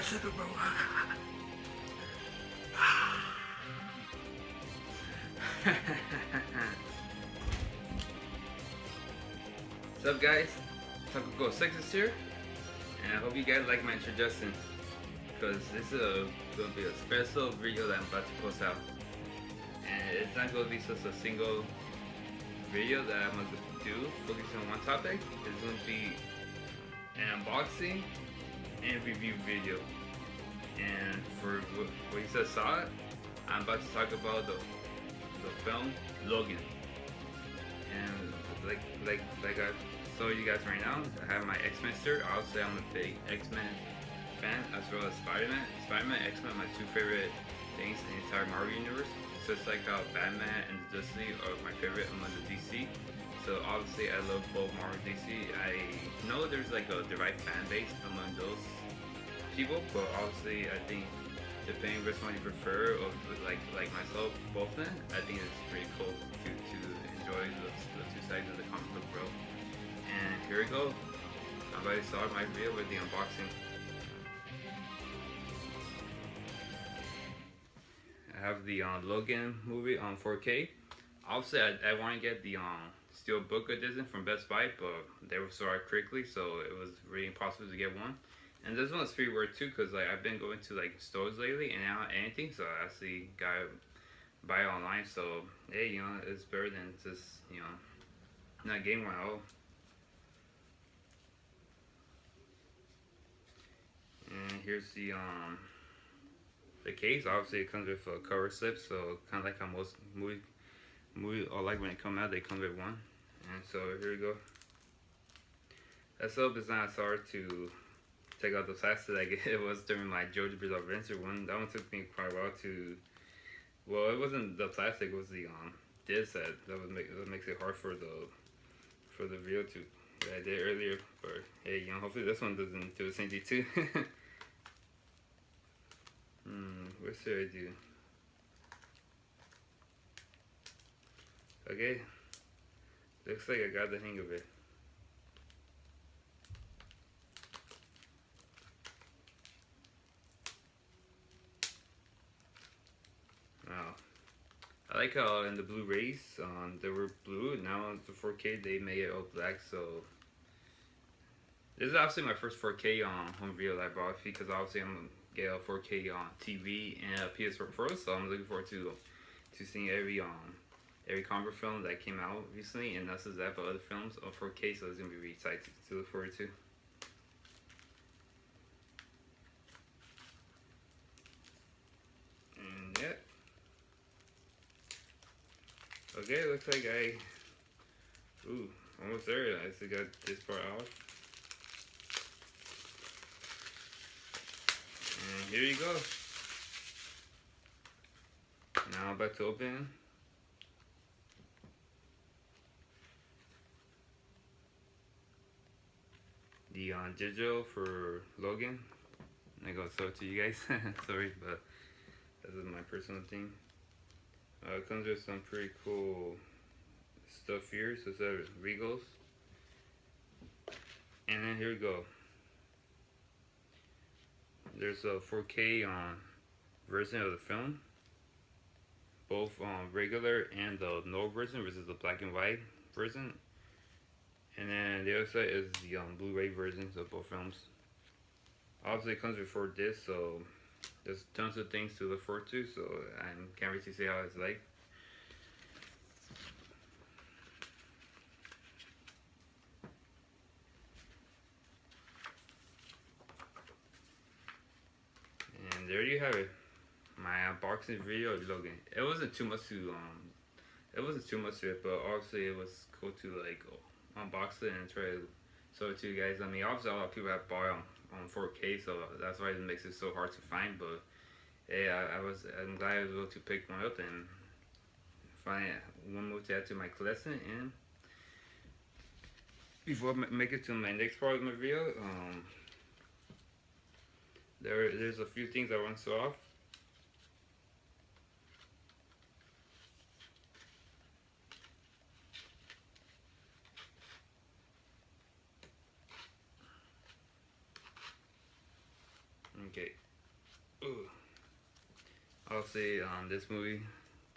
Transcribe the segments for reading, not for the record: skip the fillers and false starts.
shut up, bro. What's up, guys? Taco 6 is here, and I hope you guys like my introduction, because this is going to be a special video that I'm about to post out. And it's not going to be just a single video that I'm going to do focusing on one topic. It's going to be an unboxing and review video. And for what you just saw it, I'm about to talk about the film Logan. And like I show you guys right now, I have my X-Men shirt. Obviously, I'm a big X-Men fan, as well as Spider-Man. Spider-Man, X-Men, my two favorite things in the entire Marvel universe. So it's like how Batman and the Justice League are my favorite among the DC. So obviously, I love both Marvel and DC. I know there's like a direct fan base among those people, but obviously, I think depending which one you prefer, or like myself, both of them, I think it's pretty cool to enjoy the two sides of the comic book world. And here we go. I'm about to start my video with the unboxing. I have the Logan movie on 4K. Obviously, I want to get the Steelbook edition from Best Buy, but they were sold out quickly, so it was really impossible to get one. And this one's free word too, cause like I've been going to like stores lately and not anything, so I actually gotta buy it online. So hey, you know, it's better than just, you know, not getting one at all. And here's the case. Obviously, it comes with a cover slip, so kind of like how most movie or like when it come out, they come with one. And so here we go. Let's hope it's not as hard to take out the plastic like it was during my George Bizarre Adventure one. That one took me quite a while to. Well, it wasn't the plastic; it was the disc that makes it hard for the video to that I did earlier. But hey, you know, hopefully this one doesn't do the same thing too. What should I do? Okay, looks like I got the hang of it. Wow. I like how in the Blu-rays, they were blue. Now on the 4K, they made it all black. So this is obviously my first 4K home video that I bought, because obviously I'm gonna get a 4K TV and a PS4 Pro. So I'm looking forward to seeing every comic film that came out recently, and that's that, but other films on 4K. So it's gonna be really exciting to look forward to. And yeah. Okay, looks like almost there. I still got this part out. And here you go. Now I'm about to open. The digital for Logan. I gotta show it to you guys. Sorry, but this is my personal thing. It comes with some pretty cool stuff here. So it's Regals. And then here we go. There's a 4K version of the film. Both regular and the no version, which is the black and white version. And then the other side is the Blu-ray versions of both films. Obviously it comes with 4 discs, so there's tons of things to look forward to, so I can't really say how it's like. And there you have it, my unboxing video of Logan. It wasn't too much to it, but obviously it was cool to like unbox it and try to show it to you guys. I mean, obviously a lot of people have bought on 4K, so that's why it makes it so hard to find. But hey, I'm glad I was able to pick one up and find one more to add to my collection. And before I make it to my next part of my video, there's a few things I want to show off. Okay. Ooh. I'll say this movie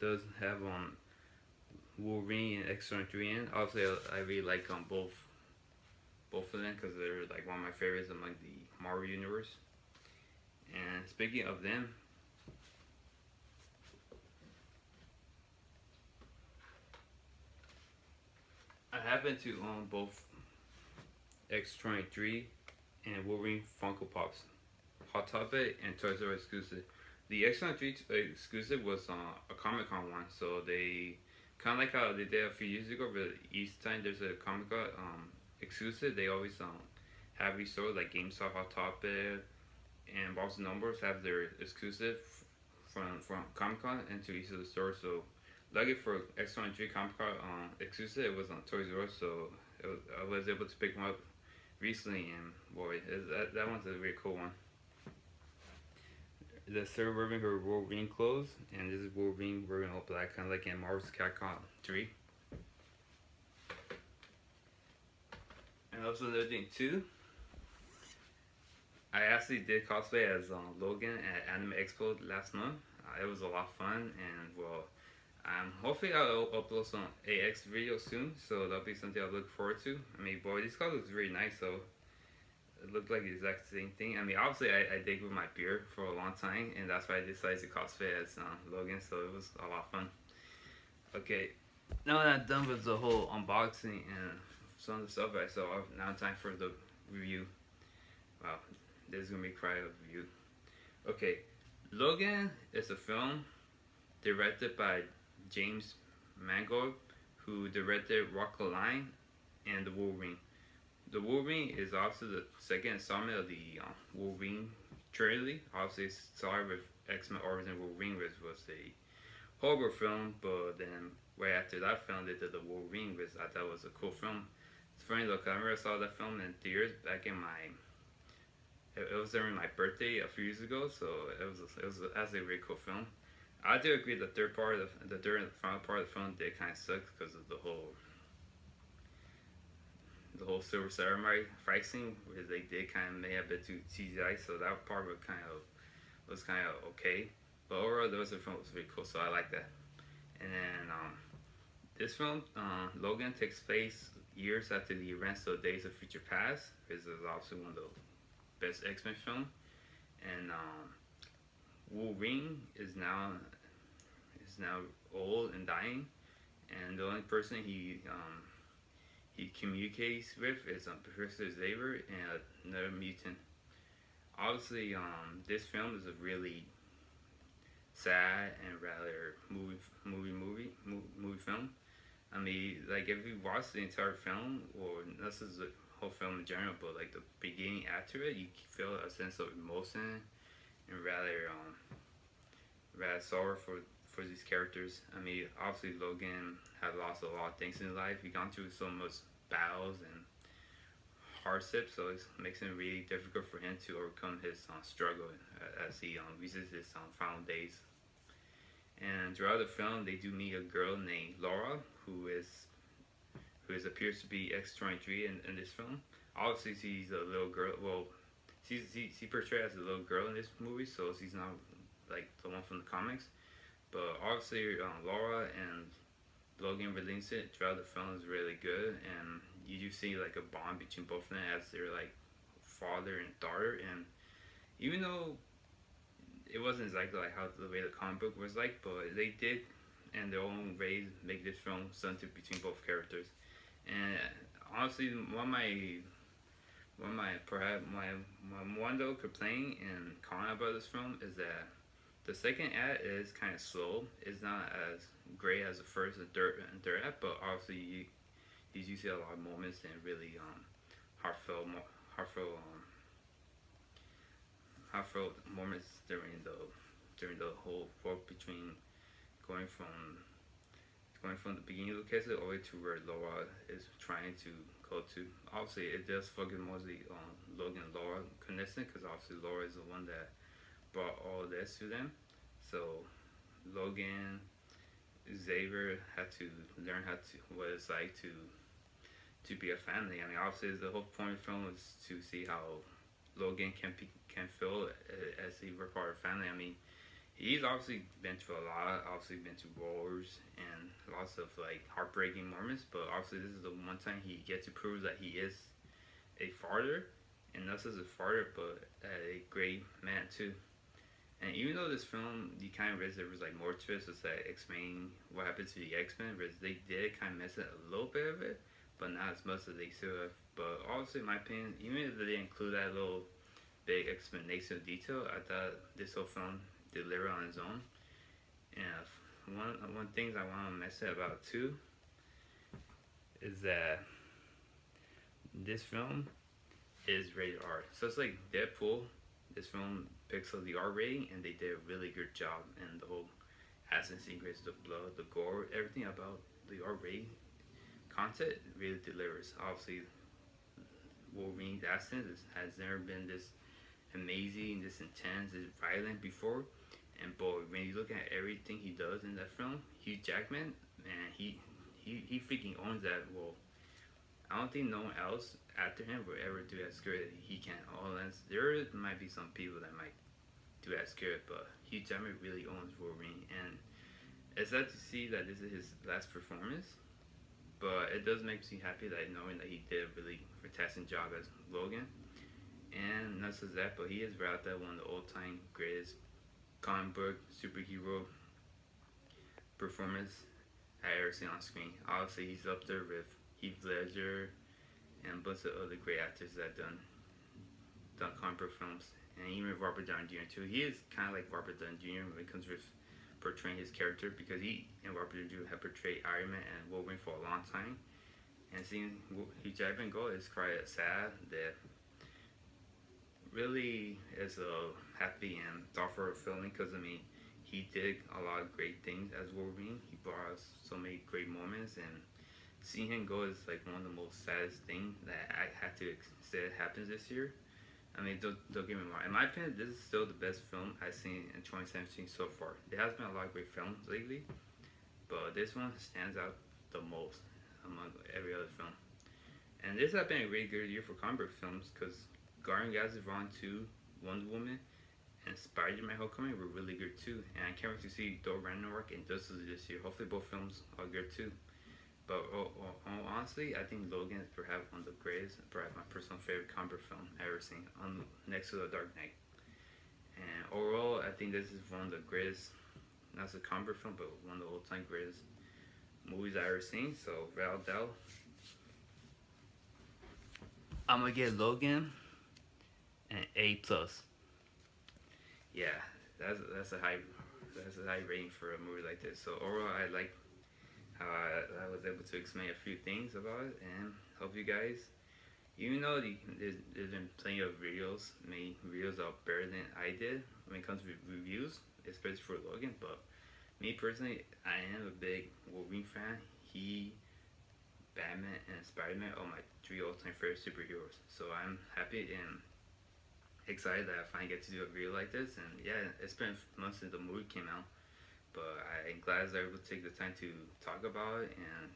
does have Wolverine and X-23 in. Obviously, I really like both of them because they're like one of my favorites among the Marvel universe. And speaking of them, I happen to own both X-23 and Wolverine Funko Pops, Hot Topic and Toys R Us exclusive. The X-23 exclusive was a Comic Con one, so they kind of like how they did a few years ago. But each time there's a Comic Con exclusive, they always have these stores like GameStop, Hot Topic, and Boston Numbers have their exclusive from Comic Con into each of the stores. So lucky for X-23 Comic Con exclusive, it was on Toys R Us, so I was able to pick one up recently, and boy, that one's a really cool one. The third wearing her Wolverine clothes, and this is Wolverine wearing all black, kind of like in Marvel's Capcom 3. And also another thing too, I actually did cosplay as Logan at Anime Expo last month. It was a lot of fun, and well, hopefully I'll upload some AX videos soon, so that'll be something I'll look forward to. I mean, boy, this color looks really nice, so it looked like the exact same thing. I mean, obviously I did with my beard for a long time, and that's why I decided to cosplay as Logan, so it was a lot of fun. Okay, now that I'm done with the whole unboxing and some of the stuff I saw, now it's time for the review. Wow, this is gonna be a cry of review. Okay, Logan is a film directed by James Mangold, who directed Rock the Line and The Wolverine. The Wolverine is also the second installment of the Wolverine trilogy. Obviously, it started with X-Men Origins Wolverine, which was a horrible film, but then right after that film, they did The Wolverine, which I thought was a cool film. It's funny though, 'cause I remember I saw that film in theaters back in it was during my birthday a few years ago, so it was actually a really cool film. I do agree the third and final part of the film did kind of suck because of the whole Silver Samurai fight scene, where they did kind of make a bit too CGI, so that part was kind of okay. But overall, the rest of the film was really cool, so I like that. And then this film, Logan, takes place years after the events of Days of Future Past. This is obviously one of the best X-Men film, and Wolverine is now old and dying, and the only person he communicates with is Professor Xavier and another mutant. Obviously, this film is a really sad and rather movie film. I mean, like if you watch the entire film, or this is the whole film in general, but like the beginning after it, you feel a sense of emotion and rather sorrow for these characters. I mean, obviously Logan had lost a lot of things in his life. He gone through so much battles and hardships, so it makes it really difficult for him to overcome his struggle as he reaches his final days. And throughout the film, they do meet a girl named Laura, who appears to be X-23 in this film. Obviously, she's a little girl. Well, she portrayed as a little girl in this movie, so she's not like the one from the comics. But obviously, Laura and Logan relationship throughout the film is really good, and you do see like a bond between both of them as they're like father and daughter. And even though it wasn't exactly like how the way the comic book was like, but they did in their own ways make this film something between both characters. And honestly, my one though complaint and comment about this film is that the second act is kind of slow. It's not as great as the first and third act, but obviously you do see a lot of moments and really heartfelt heartfelt moments during the whole work between going from the beginning of the case all the way to where Laura is trying to go to. Obviously, it does focus mostly on Logan and Laura connection, because obviously Laura is the one that brought all this to them. So Logan, Xavier had to learn what it's like to be a family. I mean, obviously the whole point of the film was to see how Logan can feel as he were part of family. I mean, he's obviously been through a lot. Obviously been through wars and lots of like heartbreaking moments. But obviously, this is the one time he gets to prove that he is a father, and not just a father, but a great man too. And even though this film, you kind of realize there was like more to it, so it's like explaining what happened to the X Men, whereas they did kind of mess it a little bit of it, but not as much as they should have. But obviously, in my opinion, even if they didn't include that little big explanation of detail, I thought this whole film delivered on its own. And one things I want to mention about too is that this film is rated R. So it's like Deadpool. This film picks up the R rating, and they did a really good job in the whole action sequence, the blood, the gore, everything about the R rating content really delivers. Obviously, Wolverine's action has never been this amazing, this intense, this violent before. And boy, when you look at everything he does in that film, Hugh Jackman, man, he freaking owns that role. I don't think no one else after him will ever do as good as he can. There might be some people that might do as good, but Hugh Jackman really owns Wolverine, and it's sad to see that this is his last performance. But it does make me happy that knowing that he did a really fantastic job as Logan. And not just that, but he is right there one of the all-time greatest comic book superhero performance I ever seen on screen. Obviously, he's up there with Heath Ledger and a bunch of other great actors that done comic book films, and even Robert Downey Jr. too. He is kind of like Robert Downey Jr. when it comes with portraying his character, because he and Robert Downey Jr. have portrayed Iron Man and Wolverine for a long time, and seeing Hugh Jackman go is quite sad. That really is a happy and thoughtful feeling, because I mean, he did a lot of great things as Wolverine. He brought us so many great moments, and seeing him go is like one of the most saddest things that I had to say happens this year. I mean, don't get me wrong. In my opinion, this is still the best film I've seen in 2017 so far. There has been a lot of great films lately, but this one stands out the most among every other film. And this has been a really good year for comic book films, because Guardians of the Galaxy Volume 2, Wonder Woman, and Spider-Man Homecoming were really good too. And I can't wait to see Thor Ragnarok and Justice League this year. Hopefully both films are good too. But honestly, I think Logan is perhaps one of the greatest, perhaps my personal favorite comic book film I've ever seen, next to The Dark Knight. And overall, I think this is one of the greatest, not just a comic book film, but one of the all-time greatest movies I've ever seen. So without doubt, I'm gonna get Logan an A plus. Yeah, that's a high rating for a movie like this. So overall, I like how I was able to explain a few things about it, and hope you guys, even though there's been plenty of videos, many videos are better than I did when it comes to reviews, especially for Logan, but me personally, I am a big Wolverine fan. Batman, and Spider-Man are my 3 all-time favorite superheroes. So I'm happy and excited that I finally get to do a video like this, and yeah, it's been months since the movie came out. But I'm glad I was able to take the time to talk about it, and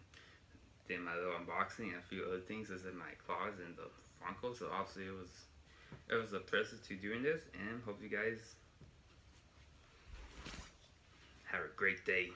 did my little unboxing and a few other things as in my claws and the Funko. So obviously it was a pleasure to doing this, and hope you guys have a great day.